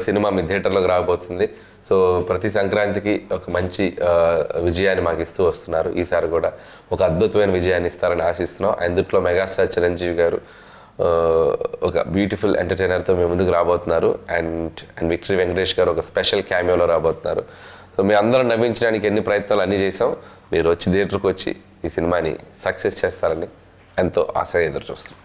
సినిమా మీ థియేటర్లోకి రాబోతుంది. సో ప్రతి సంక్రాంతికి ఒక మంచి విజయాన్ని మాకు ఇస్తూ వస్తున్నారు. ఈసారి కూడా ఒక అద్భుతమైన విజయాన్ని ఇస్తారని ఆశిస్తున్నాం. అందుట్లో మెగాస్టార్ చిరంజీవి గారు ఒక బ్యూటిఫుల్ ఎంటర్టైనర్తో మీ ముందుకు రాబోతున్నారు. అండ్ విక్టరీ వెంకటేష్ గారు ఒక స్పెషల్ క్యామియోలో రాబోతున్నారు. సో మీ అందరం నవ్వించడానికి ఎన్ని ప్రయత్నాలు అన్నీ చేసాం. మీరు వచ్చి థియేటర్కి వచ్చి ఈ సినిమాని సక్సెస్ చేస్తారని ఎంతో ఆశగా ఎదురు చూస్తున్నాం.